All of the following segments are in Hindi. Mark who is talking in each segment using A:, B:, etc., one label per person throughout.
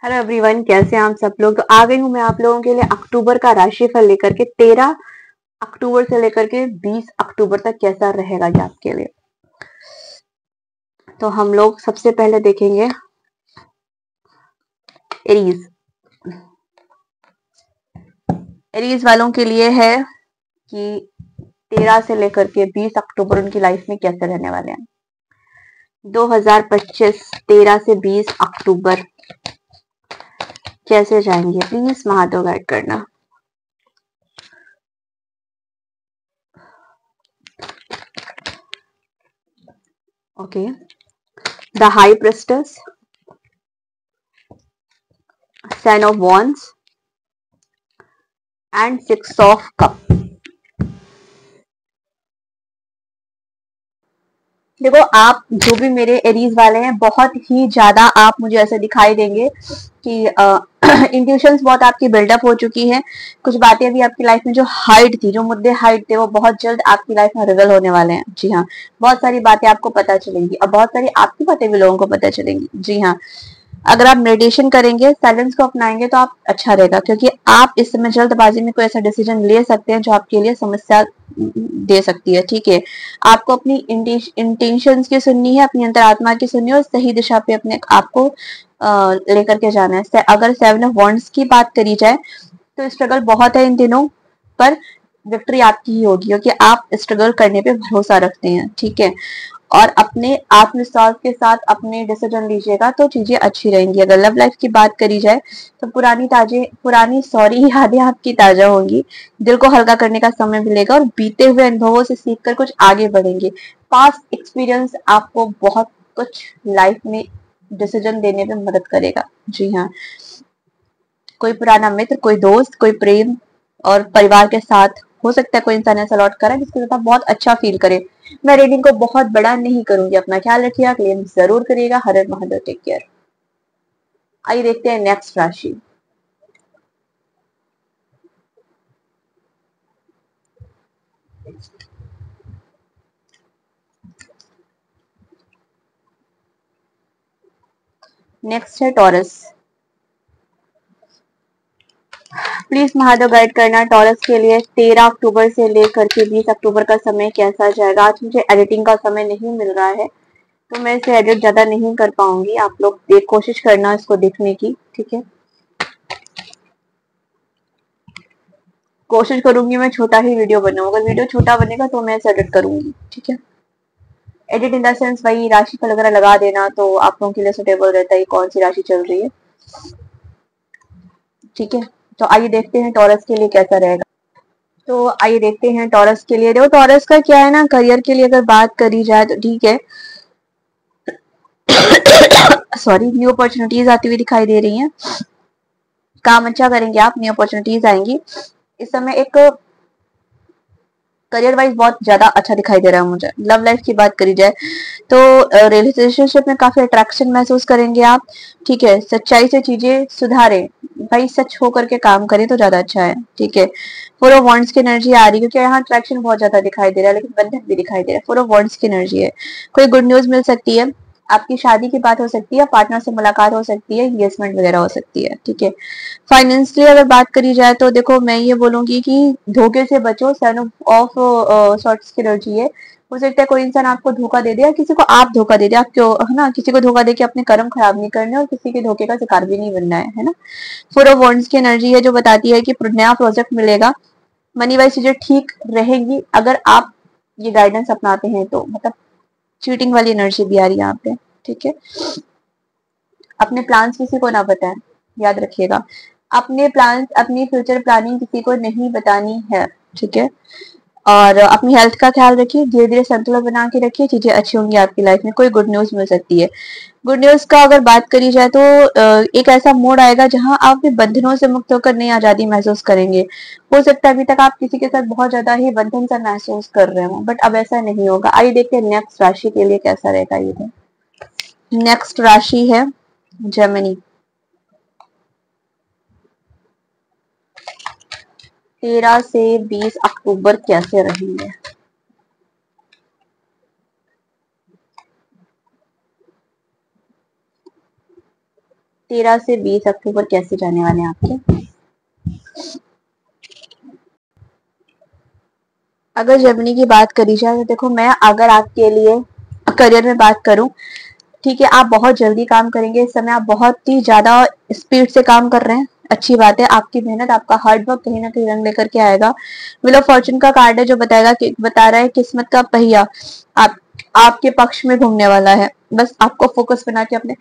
A: हेलो एवरीवन, कैसे हैं आप सब लोग। तो आ गई हूँ मैं आप लोगों के लिए अक्टूबर का राशिफल लेकर के। 13 अक्टूबर से लेकर के 20 अक्टूबर तक कैसा रहेगा ये आपके लिए। तो हम लोग सबसे पहले देखेंगे एरीज। एरीज वालों के लिए है कि 13 से लेकर के 20 अक्टूबर उनकी लाइफ में कैसे रहने वाले हैं। 2025 13 से 20 अक्टूबर कैसे जाएंगे, प्लीज महादेव गाइड करना। Okay, the high प्रेस्टेस, ten of wands and 6 of cup. देखो, आप जो भी मेरे एरीज वाले हैं, बहुत ही ज्यादा आप मुझे ऐसे दिखाई देंगे कि इंट्यूशंस बहुत आपकी बिल्डअप हो चुकी हैं। कुछ बातें भी आपकी लाइफ में जो हाइड थी, जो मुद्दे हाइड थे, वो बहुत जल्द आपकी लाइफ में रिवील होने वाले हैं। जी हाँ, बहुत सारी बातें आपको पता चलेंगी और बहुत सारी आपकी बातें भी लोगों को पता चलेंगी। जी हाँ, अगर आप मेडिटेशन करेंगे, साइलेंस को अपनाएंगे तो आप अच्छा रहेगा, क्योंकि आप इस समय जल्दबाजी में कोई ऐसा डिसीजन ले सकते हैं जो आपके लिए समस्या दे सकती है। ठीक है, आपको अपनी इंटेंशंस की सुननी है, अपनी अंतरात्मा की सुननी है और सही दिशा पे अपने आप को लेकर के जाना है। अगर 7 ऑफ वॉन्ड्स की बात करी जाए तो स्ट्रगल बहुत है इन दिनों, पर विक्ट्री आपकी ही होगी, क्योंकि आप स्ट्रगल करने पे भरोसा रखते हैं। ठीक है, और अपने आत्मविश्वास के साथ अपने डिसीजन लीजिएगा तो चीजें अच्छी रहेंगी। अगर लव लाइफ की बात करी जाए तो पुरानी सॉरी यादें आपकी ताजा होंगी, दिल को हल्का करने का समय मिलेगा और बीते हुए अनुभवों से सीखकर कुछ आगे बढ़ेंगे। पास्ट एक्सपीरियंस आपको बहुत कुछ लाइफ में डिसीजन देने में मदद करेगा। जी हाँ, कोई पुराना मित्र, कोई दोस्त, कोई प्रेम और परिवार के साथ हो सकता है कोई इंसान ऐसा लौट कर है जिसके साथ आप बहुत अच्छा फील करे। मैं रीडिंग को बहुत बड़ा नहीं करूंगी, अपना ख्याल रखिएगा, क्लेम जरूर करिएगा। हर हर महादेव, टेक केयर। आइए देखते हैं नेक्स्ट राशि। नेक्स्ट है टॉरस। प्लीज महादेव गाइड करना टॉरस के लिए 13 अक्टूबर से लेकर के 20 अक्टूबर का समय कैसा जाएगा। आज मुझे एडिटिंग का समय नहीं मिल रहा है तो मैं इसे एडिट ज्यादा नहीं कर पाऊंगी। आप लोग कोशिश करना इसको देखने की। ठीक है, कोशिश करूंगी मैं छोटा ही वीडियो बनाऊं। अगर वीडियो छोटा बनेगा तो मैं इसे एडिट करूंगी। ठीक है, एडिट इन द सेंस वही राशि वगैरह लगा देना तो आप लोगों के लिए सुटेबल रहता है कौन सी राशि चल रही है। ठीक है, तो आइए देखते हैं टॉरस के लिए कैसा रहेगा। तो आइए देखते हैं टॉरस के लिए। देखो, टॉरस का क्या है ना, करियर के लिए अगर बात करी जाए तो ठीक है, सॉरी, न्यू अपॉर्चुनिटीज आती हुई दिखाई दे रही हैं। काम अच्छा करेंगे आप, न्यू अपॉर्चुनिटीज आएंगी। इस समय एक करियर वाइज बहुत ज्यादा अच्छा दिखाई दे रहा है मुझे। लव लाइफ की बात करी जाए तो रिलेशनशिप में काफी अट्रैक्शन महसूस करेंगे आप। ठीक है, सच्चाई से चीजें सुधारें, भाई सच होकर के काम करें तो ज्यादा अच्छा है। ठीक है, फोर ऑफ वॉन्ड्स की एनर्जी आ रही है, क्योंकि यहाँ अट्रैक्शन बहुत ज्यादा दिखाई दे रहा है, लेकिन बंधन भी दिखाई दे रहा है। फोर ऑफ वॉन्ड्स की एनर्जी है, कोई गुड न्यूज मिल सकती है, आपकी शादी की बात हो सकती है, पार्टनर से मुलाकात हो सकती है, एंगेजमेंट वगैरह हो सकती है। ठीक है, फाइनेंशियली अगर बात करी जाए तो देखो, मैं ये बोलूंगी कि धोखे से बचो। सन ऑफ सॉर्ट्स की एनर्जी है। हो सकता है कोई इंसान आपको धोखा दे दे या किसी को आप धोखा दे दे। आप क्यों, है ना, किसी को धोखा दे के अपने कर्म खराब नहीं करने और किसी के धोखे का शिकार भी नहीं बनना है ना। फोर ऑफ वॉन्ड्स की एनर्जी है जो बताती है कि नया प्रोजेक्ट मिलेगा, मनी वाइज चीजें ठीक रहेंगी अगर आप ये गाइडेंस अपनाते हैं तो। मतलब चीटिंग वाली एनर्जी भी आ रही है यहाँ पे। ठीक है, अपने प्लान्स किसी को ना बताएं, याद रखिएगा। अपने प्लान्स, अपनी फ्यूचर प्लानिंग किसी को नहीं बतानी है। ठीक है, और अपनी हेल्थ का ख्याल रखिए, धीरे धीरे संतुलन बना के रखिए, चीजें अच्छी होंगी आपकी लाइफ में। कोई गुड न्यूज मिल सकती है। गुड न्यूज का अगर बात करी जाए तो एक ऐसा मोड आएगा जहां आप भी बंधनों से मुक्त होकर नई आजादी महसूस करेंगे। हो सकता है अभी तक आप किसी के साथ बहुत ज्यादा ही बंधन सा महसूस कर रहे हो, बट अब ऐसा नहीं होगा। आइए देखते हैं नेक्स्ट राशि के लिए कैसा रहेगा ये। नेक्स्ट राशि है जेमिनी। 13 से 20 अक्टूबर कैसे रहेंगे। 13 से 20 अक्टूबर कैसे जाने वाले हैं आपके। अगर जर्मनी की बात करी जाए तो देखो, मैं अगर आपके लिए करियर में बात करूं, ठीक है, आप बहुत जल्दी काम करेंगे। इस समय आप बहुत ही ज्यादा स्पीड से काम कर रहे हैं, अच्छी बात है। आपकी मेहनत, आपका हार्ड वर्क कहीं ना कहीं रंग लेकर के आएगा। व्हील ऑफ फॉर्चून का कार्ड है जो बताएगा कि बता रहा है किस्मत का पहिया आप आपके पक्ष में घूमने वाला है। बस आपको फोकस बना के अपने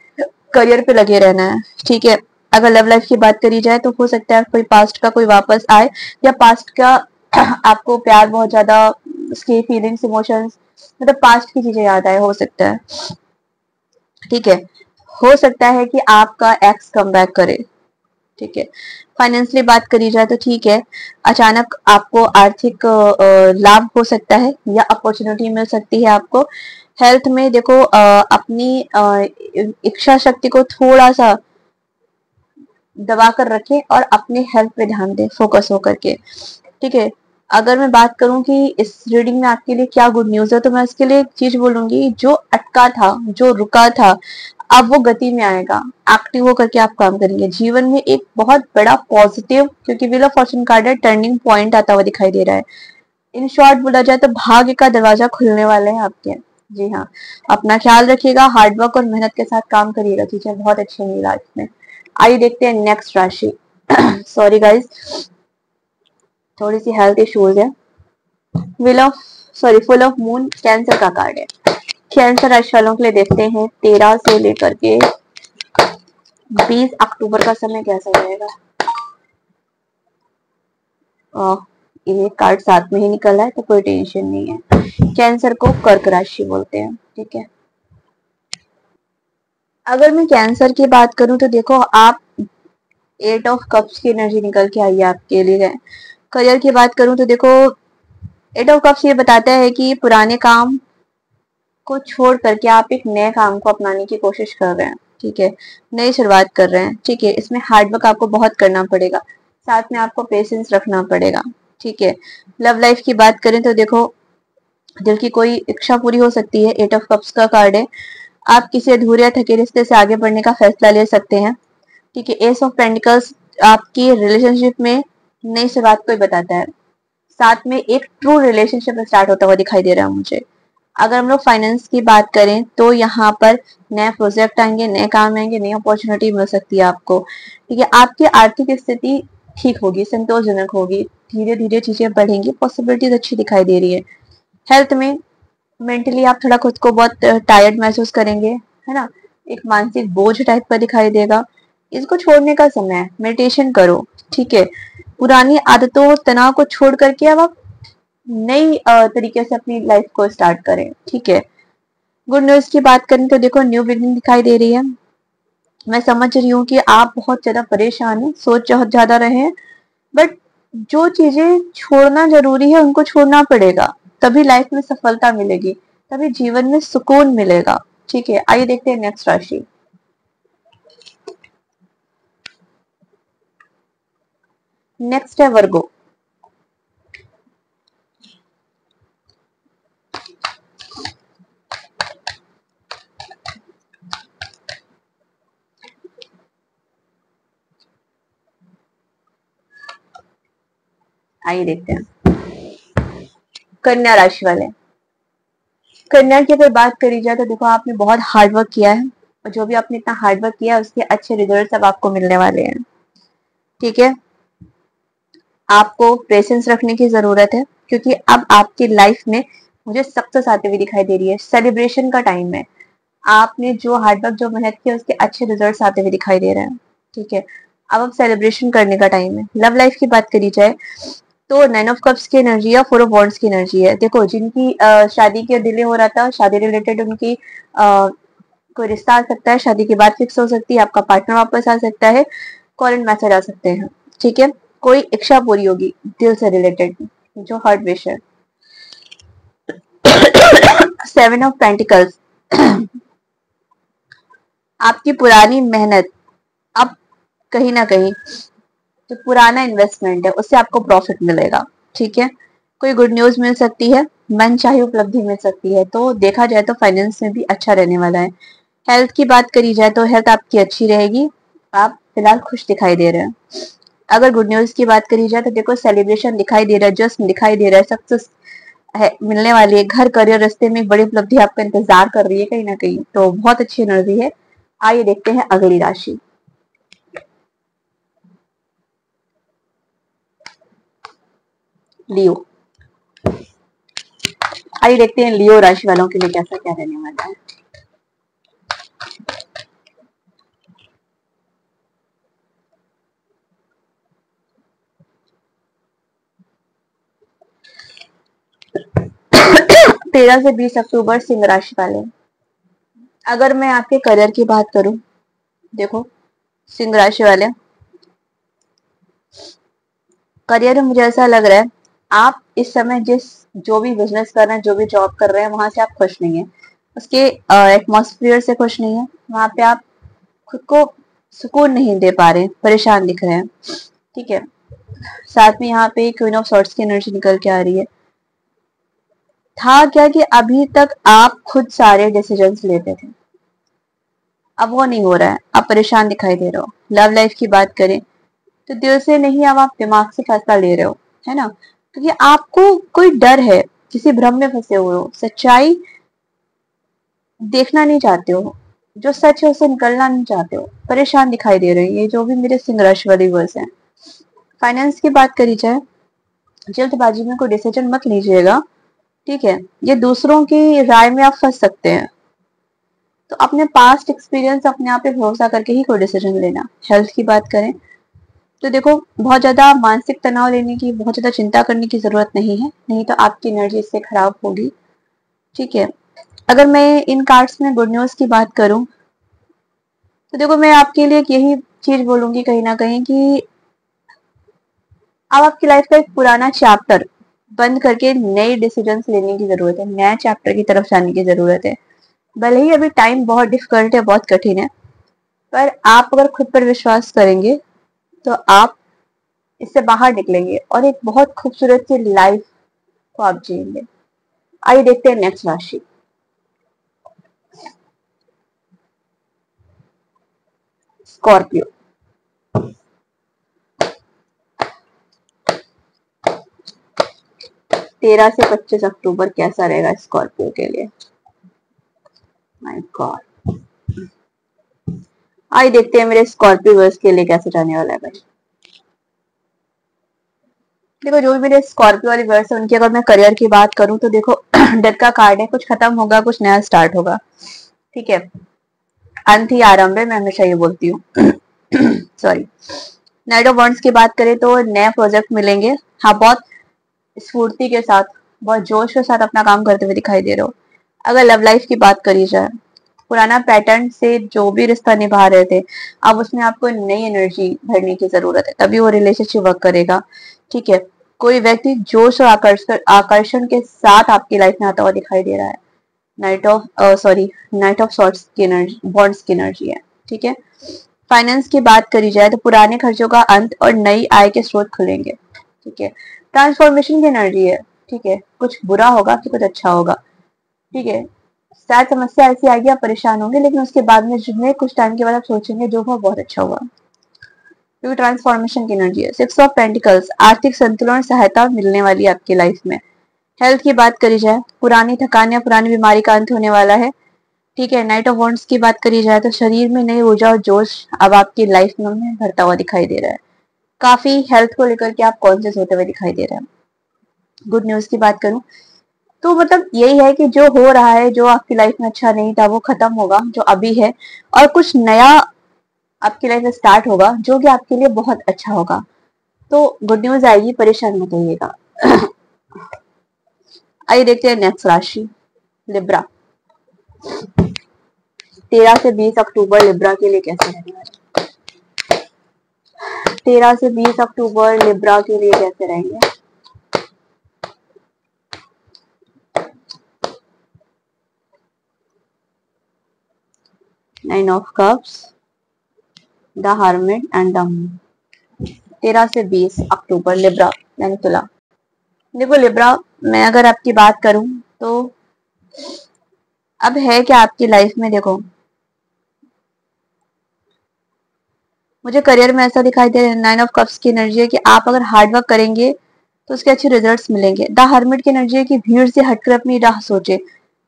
A: करियर पे लगे रहना है, ठीक है। अगर लव लाइफ की बात करी जाए तो हो सकता है कोई पास्ट का कोई वापस आए, या पास्ट का आपको प्यार बहुत ज्यादा, उसकी फीलिंग्स, इमोशंस, मतलब पास्ट की चीजें याद आए, हो सकता है, ठीक है। हो सकता है कि आपका एक्स कम बैक करे, ठीक है। फाइनेंशियली बात करी जाए तो ठीक है, अचानक आपको आर्थिक लाभ हो सकता है या अपॉर्चुनिटी मिल सकती है आपको। हेल्थ में देखो, अपनी इच्छा शक्ति को थोड़ा सा दबा कर रखें और अपने हेल्थ पे ध्यान दें फोकस होकर के, ठीक है। अगर मैं बात करूं कि इस रीडिंग में आपके लिए क्या गुड न्यूज है, तो मैं इसके लिए एक चीज बोलूंगी, जो अटका था, जो रुका था, अब वो गति में आएगा। एक्टिव होकर के आप काम करेंगे। जीवन में एक बहुत बड़ा पॉजिटिव, क्योंकि व्हील ऑफ फॉर्चून कार्ड है, टर्निंग पॉइंट आता हुआ दिखाई दे रहा है। इन शॉर्ट बोला जाए तो भाग्य का दरवाजा खुलने वाले हैं आपके। जी हाँ, अपना ख्याल रखिएगा, हार्डवर्क और मेहनत के साथ काम करिएगा, चीजें बहुत अच्छी होंगी लाइफ में। आइए देखते हैं नेक्स्ट राशि। सॉरी गाइज, थोड़ी सी हेल्थ इश्यूज है। Wheel of full of moon cancer का कार्ड है। कैंसर राशि वालों के लिए देखते हैं 13 से लेकर के 20 अक्टूबर का समय कैसा रहेगा। ये कार्ड साथ में ही निकला है तो कोई टेंशन नहीं है। कैंसर को कर्क राशि बोलते हैं, ठीक है। अगर मैं कैंसर की बात करूं तो देखो, आप 8 ऑफ कप्स की एनर्जी निकल के आई है आपके लिए। करियर की बात करूं तो देखो, 8 ऑफ कप्स ये बताता है कि पुराने काम को छोड़ करके आप एक नए काम को अपनाने की कोशिश कर रहे हैं, ठीक है। नई शुरुआत कर रहे हैं, ठीक है। इसमें हार्डवर्क आपको बहुत करना पड़ेगा, साथ में आपको पेशेंस रखना पड़ेगा, ठीक है। लव लाइफ की बात करें तो देखो, दिल की कोई इच्छा पूरी हो सकती है। 8 ऑफ कप्स का कार्ड है। आप किसी अधूरे या थके रिश्ते से आगे बढ़ने का फैसला ले सकते हैं, ठीक है। एस ऑफ पेंटिकल्स आपकी रिलेशनशिप में नई शुरुआत को ही बताता है। साथ में एक ट्रू रिलेशनशिप स्टार्ट होता हुआ दिखाई दे रहा है मुझे। अगर हम लोग फाइनेंस की बात करें तो यहाँ पर नए प्रोजेक्ट आएंगे, नए काम आएंगे, नई अपॉर्चुनिटी मिल सकती है आपको, ठीक है। आपकी आर्थिक स्थिति ठीक होगी, संतोषजनक होगी, धीरे धीरे चीजें बढ़ेंगी, पॉसिबिलिटीज अच्छी दिखाई दे रही है। हेल्थ में मेंटली आप थोड़ा खुद को बहुत टायर्ड महसूस करेंगे, है ना। एक मानसिक बोझ टाइप का दिखाई देगा। इसको छोड़ने का समय है, मेडिटेशन करो, ठीक है। पुरानी आदतों, तनाव को छोड़ करके अब आप नई तरीके से अपनी लाइफ को स्टार्ट करें, ठीक है। गुड न्यूज की बात करें तो देखो, न्यू बिगनिंग दिखाई दे रही है। मैं समझ रही हूँ कि आप बहुत ज्यादा परेशान हैं, सोच बहुत ज्यादा रहे हैं, बट जो चीजें छोड़ना जरूरी है उनको छोड़ना पड़ेगा, तभी लाइफ में सफलता मिलेगी, तभी जीवन में सुकून मिलेगा, ठीक है। आइए देखते हैं नेक्स्ट राशि। नेक्स्ट है वर्गो। आइए देखते हैं कन्या राशि वाले। कन्या की अगर बात करी जाए तो देखो, आपने बहुत हार्डवर्क किया है, और जो भी आपने इतना हार्डवर्क किया है उसके अच्छे रिजल्ट अब आपको मिलने वाले हैं, ठीक है। आपको पेशेंस रखने की जरूरत है, क्योंकि अब आपकी लाइफ में मुझे सक्सेस आते हुए दिखाई दे रही है। सेलिब्रेशन का टाइम है। आपने जो हार्डवर्क, जो मेहनत की, उसके अच्छे रिजल्ट्स आते हुए दिखाई दे रहे हैं, ठीक है। अब सेलिब्रेशन करने का टाइम है। लव लाइफ की बात करी जाए तो 9 ऑफ कप्स की एनर्जी है, 4 ऑफ वॉन्ड्स की एनर्जी है। देखो, जिनकी शादी के डिले हो रहा था, शादी रिलेटेड उनकी कोई रिश्ता आ सकता है, शादी की बात फिक्स हो सकती है, आपका पार्टनर वापस आ सकता है, कॉल एंड मैसेज आ सकते हैं, ठीक है। कोई इच्छा पूरी होगी दिल से रिलेटेड, जो हार्ट विश है। 7 ऑफ पेंटिकल्स आपकी पुरानी मेहनत अब कहीं ना कहीं, जो पुराना इन्वेस्टमेंट है, उससे आपको प्रॉफिट मिलेगा, ठीक है। कोई गुड न्यूज मिल सकती है, मन चाहे उपलब्धि मिल सकती है। तो देखा जाए तो फाइनेंस में भी अच्छा रहने वाला है। हेल्थ की बात करी जाए तो हेल्थ आपकी अच्छी रहेगी। आप फिलहाल खुश दिखाई दे रहे हैं। अगर गुड न्यूज की बात करी जाए तो देखो सेलिब्रेशन दिखाई दे रहा है, जश्न दिखाई दे रहा है, सक्सेस है मिलने वाली है, घर करियर रिश्ते में एक बड़ी उपलब्धि आपका इंतजार कर रही है कहीं ना कहीं, तो बहुत अच्छी एनर्जी है। आइए देखते हैं अगली राशि, लियो। आइए देखते हैं लियो राशि वालों के लिए कैसा क्या रहने वाला है। तेरह से 20 अक्टूबर सिंह राशि वाले। अगर मैं आपके करियर की बात करूं, देखो सिंह राशि वाले, करियर में मुझे ऐसा लग रहा है आप इस समय जिस जो भी बिजनेस कर रहे हैं, जो भी जॉब कर रहे हैं, वहां से आप खुश नहीं है, उसके एटमॉस्फेयर से खुश नहीं है, वहां पे आप खुद को सुकून नहीं दे पा रहे, परेशान दिख रहे हैं। ठीक है, साथ में यहाँ पे क्वीन ऑफ सॉर्ट्स की एनर्जी निकल के आ रही है। था क्या कि अभी तक आप खुद सारे डिसीजंस लेते थे, अब वो नहीं हो रहा है, आप परेशान दिखाई दे रहे हो। लव लाइफ की बात करें तो दिल से नहीं, अब आप दिमाग से फैसला ले रहे हो, है ना, क्योंकि आपको कोई डर है, किसी भ्रम में फंसे हुए हो, सच्चाई देखना नहीं चाहते हो, जो सच है उससे निकलना नहीं चाहते हो, परेशान दिखाई दे रहे हैं ये जो भी मेरे सिंह राशि वाले वर्स हैं। फाइनेंस की बात करी जाए, जल्दबाजी में कोई डिसीजन मत लीजिएगा, ठीक है, ये दूसरों की राय में आप फंस सकते हैं, तो अपने पास्ट एक्सपीरियंस अपने आप पे भरोसा करके ही कोई डिसीजन लेना। हेल्थ की बात करें तो देखो बहुत ज्यादा मानसिक तनाव लेने की, बहुत ज्यादा चिंता करने की जरूरत नहीं है, नहीं तो आपकी एनर्जी इससे खराब होगी। ठीक है, अगर मैं इन कार्ड्स में गुड न्यूज की बात करूं तो देखो मैं आपके लिए यही चीज बोलूंगी कहीं ना कहीं कि अब आपकी लाइफ का एक पुराना चैप्टर बंद करके नए डिसीजंस लेने की जरूरत है, नया चैप्टर की तरफ जाने की जरूरत है। भले ही अभी टाइम बहुत डिफिकल्ट है, बहुत कठिन है, पर आप अगर खुद पर विश्वास करेंगे तो आप इससे बाहर निकलेंगे और एक बहुत खूबसूरत सी लाइफ को आप जिएंगे। आइए देखते हैं नेक्स्ट राशि, स्कॉर्पियो। 13 से 25 अक्टूबर कैसा रहेगा स्कॉर्पियो के लिए? माय गॉड, आइए देखते हैं मेरे स्कॉर्पियो वर्स के लिए कैसे जाने वाला है भाई। देखो जो भी मेरे स्कॉर्पियो वाले वर्स है उनकी अगर मैं करियर की बात करूं तो देखो डेथ का कार्ड है, कुछ खत्म होगा, कुछ नया स्टार्ट होगा। ठीक है, अंत ही आरंभ है, मैं हमेशा ये बोलती हूँ। सॉरी। नाइट ऑफ वॉन्ड्स की बात करें तो नए प्रोजेक्ट मिलेंगे, हाँ बहुत स्फूर्ति के साथ, बहुत जोश के साथ अपना काम करते हुए दिखाई दे रहे हो। अगर लव लाइफ की बात करी जाए, पुराना पैटर्न से जो भी रिश्ता निभा रहे थे, अब उसमें आपको नई एनर्जी भरने की जरूरत है, तभी वो रिलेशनशिप वर्क करेगा। ठीक है, कोई व्यक्ति जोश और आकर्षण के साथ आपकी लाइफ में आता हुआ दिखाई दे रहा है। नाइट ऑफ सॉर्ट्स की एनर्जी, बॉन्ड्स की एनर्जी है। ठीक है, फाइनेंस की बात करी जाए तो पुराने खर्चों का अंत और नई आय के स्रोत खुलेंगे। ठीक है, ट्रांसफॉर्मेशन की एनर्जी है। ठीक है, कुछ बुरा होगा कि कुछ अच्छा होगा। ठीक है, शायद समस्या ऐसी आएगी आप परेशान होंगे, लेकिन उसके बाद में जितने कुछ टाइम के बाद आप सोचेंगे जो हुआ बहुत अच्छा हुआ, क्योंकि ट्रांसफॉर्मेशन की एनर्जी है। 6 ऑफ पेंटिकल्स, आर्थिक संतुलन और सहायता मिलने वाली है आपकी लाइफ में। हेल्थ की बात करी जाए, पुरानी थकान या पुरानी बीमारी का अंत होने वाला है। ठीक है, नाइट ऑफ वॉन्ड्स की बात करी जाए तो शरीर में नई ऊर्जा और जोश अब आपकी लाइफ में भरता हुआ दिखाई दे रहा है। काफी हेल्थ को लेकर के आप कॉन्शियस होते हुए दिखाई दे रहे हैं। गुड न्यूज की बात करूं तो मतलब यही है कि जो हो रहा है, जो आपकी लाइफ में अच्छा नहीं था वो खत्म होगा, जो अभी है, और कुछ नया आपकी लाइफ में स्टार्ट होगा जो कि आपके लिए बहुत अच्छा होगा। तो गुड न्यूज आएगी, परेशान मत होइएगा। आइए देखते हैं नेक्स्ट राशि, लिब्रा। 13 से 20 अक्टूबर लिब्रा के लिए कैसे रहने वाला है? 13 से 20 अक्टूबर लिब्रा के लिए कैसे रहेंगे? Nine of cups, the hermit and the moon. 13 से 20 अक्टूबर लिब्रा यानी तुला। देखो लिब्रा, मैं अगर आपकी बात करूं तो अब है क्या आपकी लाइफ में, देखो मुझे करियर में ऐसा दिखाई दे रहा है, 9 ऑफ कप्स की एनर्जी है कि आप अगर हार्ड वर्क करेंगे तो उसके अच्छे रिजल्ट्स मिलेंगे। द हर्मिट की एनर्जी है कि भीड़ से हटकर अपनी राह सोचे,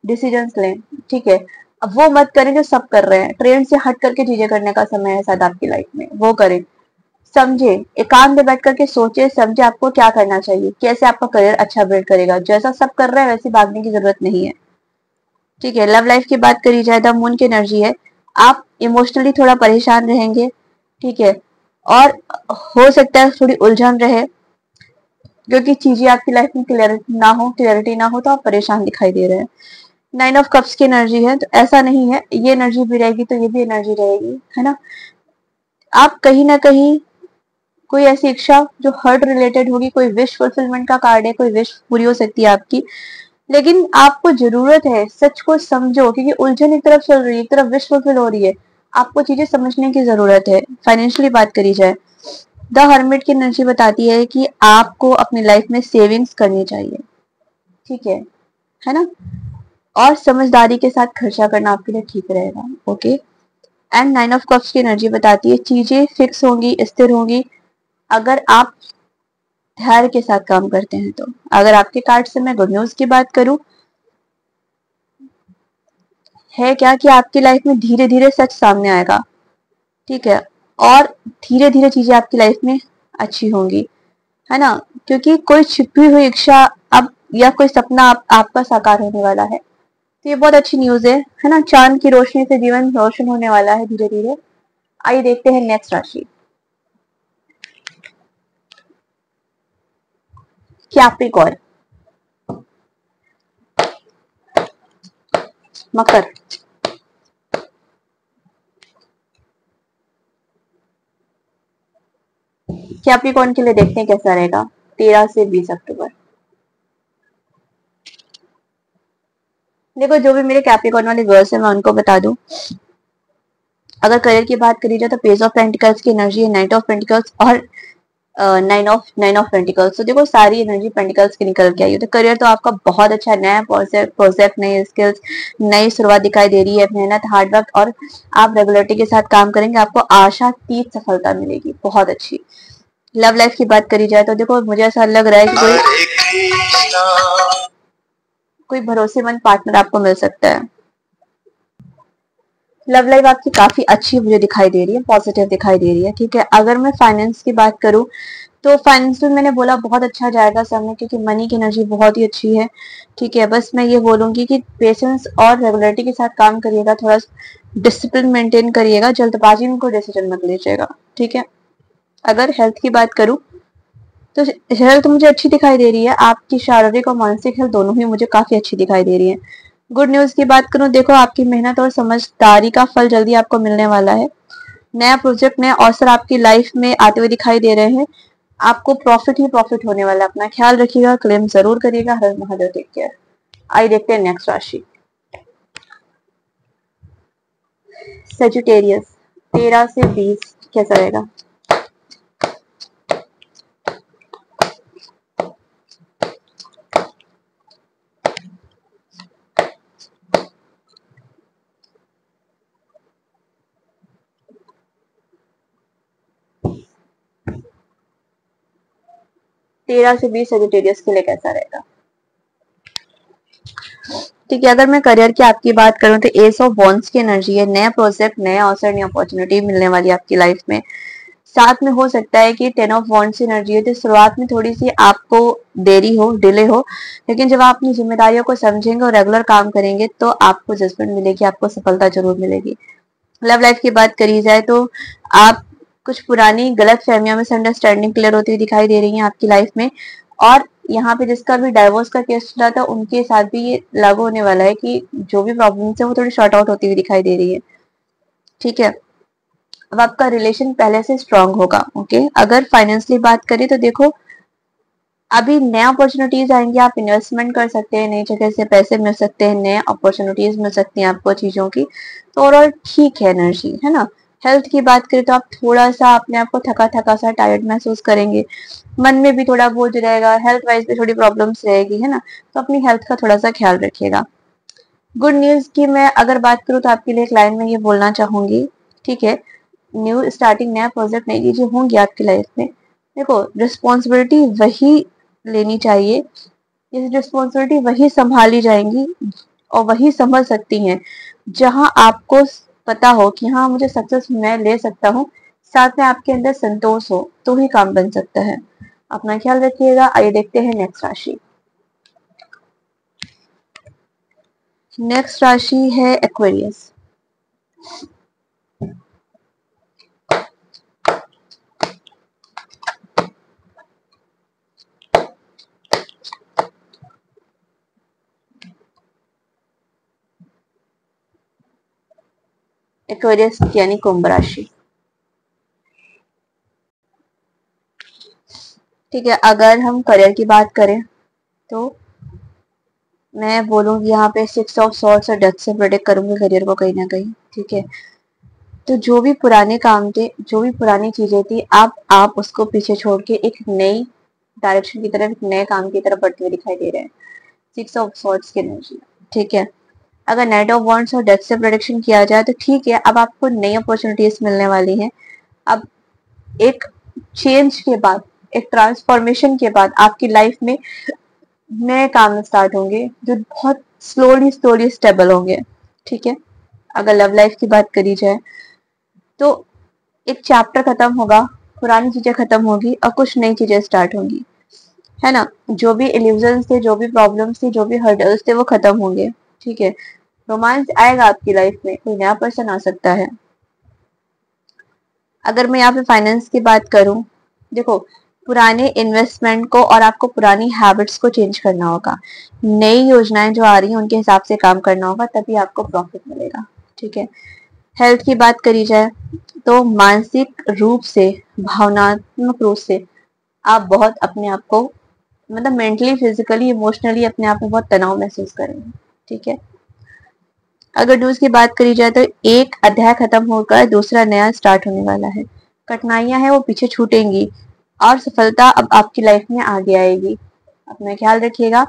A: डिसीजंस लें, ठीक है। अब वो मत करें जो सब कर रहे हैं, ट्रेंड से हट करके चीजें करने का समय है शायद आपकी लाइफ में, वो करें। समझे, एकांत में बैठ करके सोचे समझे आपको क्या करना चाहिए, कैसे आपका करियर अच्छा बिल्ड करेगा। जैसा सब कर रहे हैं वैसे भागने की जरूरत नहीं है, ठीक है। लव लाइफ की बात करी जाए, द मून की एनर्जी है, आप इमोशनली थोड़ा परेशान रहेंगे, ठीक है। और हो सकता है थोड़ी उलझन रहे, क्योंकि चीजें आपकी लाइफ में क्लियरिटी ना हो तो आप परेशान दिखाई दे रहे हैं। 9 ऑफ कप्स की एनर्जी है, तो ऐसा नहीं है ये एनर्जी भी रहेगी तो ये भी एनर्जी रहेगी, है ना। आप कहीं ना कहीं कोई ऐसी इच्छा जो हर्ट रिलेटेड होगी, कोई विश फुलफिलमेंट का कार्ड है, कोई विश पूरी हो सकती है आपकी, लेकिन आपको जरूरत है सच को समझो, क्योंकि उलझन एक तरफ चल रही है, एक तरफ विश फुलफिल हो रही है, आपको चीजें समझने की जरूरत है। फाइनेंशियली बात करी जाए, द हर्मिट की एनर्जी बताती है कि आपको अपनी लाइफ में सेविंग्स करनी चाहिए, ठीक है ना। और समझदारी के साथ खर्चा करना आपके लिए ठीक रहेगा, ओके। एंड 9 ऑफ कप्स की एनर्जी बताती है चीजें फिक्स होंगी, स्थिर होंगी, अगर आप धैर्य के साथ काम करते हैं तो। अगर आपके कार्ड से मैं गुड न्यूज की बात करूं, है क्या कि आपकी लाइफ में धीरे धीरे सच सामने आएगा, ठीक है। और धीरे धीरे चीजें आपकी लाइफ में अच्छी होंगी, है ना। क्योंकि कोई छिपी हुई इच्छा अब या कोई सपना आपका साकार होने वाला है, तो ये बहुत अच्छी न्यूज है ना। चांद की रोशनी से जीवन रोशन होने वाला है धीरे धीरे। आइए देखते हैं नेक्स्ट राशि, कैप्रिकॉर्न, मकर। कैप्रिकॉर्न के लिए देखते हैं कैसा रहेगा 13 से 20 अक्टूबर। देखो, जो भी मेरे कैप्रिकॉर्न वाले गर्ल्स है मैं उनको बता दूं, अगर करियर की बात करी जाए तो पेज ऑफ पेंटिकल्स की एनर्जी है, नाइट ऑफ पेंटिकल्स और नाइन ऑफ पेंटिकल्स। तो देखो सारी एनर्जी पेंटिकल्स की निकल के आई है। तो करियर तो आपका बहुत अच्छा है, नया प्रोजेक्ट, नए स्किल्स, नई शुरुआत दिखाई दे रही है। मेहनत, हार्डवर्क और आप रेगुलरिटी के साथ काम करेंगे, आपको आशातीत सफलता मिलेगी, बहुत अच्छी। लव लाइफ की बात करी जाए तो देखो मुझे ऐसा लग रहा है कि कोई भरोसेमंद पार्टनर आपको मिल सकता है। लव लाइफ आपकी काफी अच्छी मुझे दिखाई दे रही है, पॉजिटिव दिखाई दे रही है, ठीक है। अगर मैं फाइनेंस की बात करूं तो फाइनेंस में मैंने बोला बहुत अच्छा जाएगा समय, क्योंकि मनी की एनर्जी बहुत ही अच्छी है, ठीक है। बस मैं ये बोलूंगी कि पेशेंस और रेगुलरिटी के साथ काम करिएगा, थोड़ा डिसिप्लिन मेंटेन करिएगा, जल्दबाजी में कोई डिसीजन मत लीजिएगा, ठीक है। अगर हेल्थ की बात करूं तो हेल्थ मुझे अच्छी दिखाई दे रही है, आपकी शारीरिक और मानसिक हेल्थ दोनों ही मुझे काफी अच्छी दिखाई दे रही है। गुड न्यूज की बात करूं, देखो आपकी मेहनत और समझदारी का फल जल्दी आपको मिलने वाला है। नया प्रोजेक्ट, नया अवसर आपकी लाइफ में आते हुए दिखाई दे रहे हैं, आपको प्रॉफिट ही प्रॉफिट होने वाला है। अपना ख्याल रखिएगा, क्लेम जरूर करिएगा। हर महादेव, टेक केयर। आइए देखते हैं नेक्स्ट राशि, सेजिटेरियस, 13 से 20 कैसा रहेगा। 13 से 20 सेजिटेरियस के लिए कैसा रहेगा, ठीक है। अगर मैं करियर की आपकी बात करूं तो एस ऑफ वॉन्ड्स की एनर्जी है, नया प्रोजेक्ट, नया अवसर, नई अपॉर्चुनिटी मिलने वाली है आपकी लाइफ में। साथ में हो सकता है कि 10 ऑफ वॉन्ड्स की एनर्जी है, तो शुरुआत में थोड़ी सी आपको देरी हो, डिले हो, लेकिन जब आप अपनी जिम्मेदारियों को समझेंगे और रेगुलर काम करेंगे तो आपको जजमेंट मिलेगी, आपको सफलता जरूर मिलेगी। लव लाइफ की बात करी जाए तो आप कुछ पुरानी गलत फहमियां, मिसअंडरस्टैंडिंग क्लियर होती हुई दिखाई दे रही है आपकी लाइफ में। और यहाँ पे जिसका भी डाइवोर्स का केस चला था उनके साथ भी ये लागू होने वाला है कि जो भी प्रॉब्लम्स है वो थोड़ी शॉर्ट आउट होती हुई दिखाई दे रही है, ठीक है। अब आपका रिलेशन पहले से स्ट्रांग होगा, ओके। अगर फाइनेंशियली बात करें तो देखो अभी नए अपॉर्चुनिटीज आएंगी, आप इन्वेस्टमेंट कर सकते हैं, नई जगह से पैसे मिल सकते हैं, नए अपॉर्चुनिटीज मिल सकती हैं आपको चीजों की। तो ओवरऑल ठीक है एनर्जी, है ना। हेल्थ की बात करें तो आप थोड़ा सा अपने आप को थका थका सा टायर्ड महसूस करेंगे, मन में भी थोड़ा बोझ रहेगा, हेल्थ वाइज भी थोड़ी प्रॉब्लम्स रहेगी, है ना। तो अपनी हेल्थ का थोड़ा सा ख्याल रखिएगा। गुड न्यूज की मैं अगर बात करूँ तो आपके लिए एक लाइन में ये बोलना चाहूंगी, ठीक है। न्यू स्टार्टिंग, नया प्रोजेक्ट, नई चीजें होंगी आपकी लाइफ में, देखो रिस्पॉन्सिबिलिटी वही लेनी चाहिए, ये रिस्पॉन्सिबिलिटी वही संभाली जाएंगी और वही संभल सकती हैं जहां आपको पता हो कि हाँ मुझे सक्सेस मैं ले सकता हूँ, साथ में आपके अंदर संतोष हो, तो ही काम बन सकता है। अपना ख्याल रखिएगा। आइए देखते हैं नेक्स्ट राशि। नेक्स्ट राशि है एक्वेरियस। एक्वेरियस यानी कुंभ राशि। ठीक है, अगर हम करियर की बात करें तो मैं बोलूंगी यहाँ पे 6 ऑफ सॉर्ड्स और डेथ से प्रोटेक्ट करूंगी करियर को कहीं ना कहीं। ठीक है, तो जो भी पुराने काम थे, जो भी पुरानी चीजें थी, आप उसको पीछे छोड़ के एक नई डायरेक्शन की तरफ, एक नए काम की तरफ बढ़ते हुए दिखाई दे रहे हैं। 6 ऑफ सॉर्ड्स की एनर्जी। ठीक है, अगर नाइट ऑफ वॉन्ड्स और डेथ से प्रोटेक्शन किया जाए तो ठीक है, अब आपको नई अपॉर्चुनिटीज मिलने वाली हैं। अब एक चेंज के बाद, एक ट्रांसफॉर्मेशन के बाद आपकी लाइफ में नए काम स्टार्ट होंगे जो बहुत स्लोली स्लोली स्टेबल होंगे। ठीक है, अगर लव लाइफ की बात करी जाए तो एक चैप्टर खत्म होगा, पुरानी चीजें खत्म होगी और कुछ नई चीजें स्टार्ट होंगी, है ना। जो भी इल्यूजन्स थे, जो भी प्रॉब्लम्स थी, जो भी हर्डल्स थे, वो खत्म होंगे। ठीक है, रोमांस आएगा आपकी लाइफ में, कोई नया पर्सन आ सकता है। अगर मैं यहाँ पे फाइनेंस की बात करूं, देखो पुराने इन्वेस्टमेंट को और आपको पुरानी हैबिट्स को चेंज करना होगा। नई योजनाएं जो आ रही हैं उनके हिसाब से काम करना होगा, तभी आपको प्रॉफिट मिलेगा। ठीक है, हेल्थ की बात करी जाए तो मानसिक रूप से, भावनात्मक रूप से आप बहुत अपने आप को, मतलब मेंटली, फिजिकली, इमोशनली अपने आप में बहुत तनाव महसूस करेंगे। ठीक है, अगर न्यूज की बात करी जाए तो एक अध्याय खत्म होकर दूसरा नया स्टार्ट होने वाला है। कठिनाइयां हैं वो पीछे छूटेंगी और सफलता अब आपकी लाइफ में आगे आएगी। अपना ख्याल रखिएगा।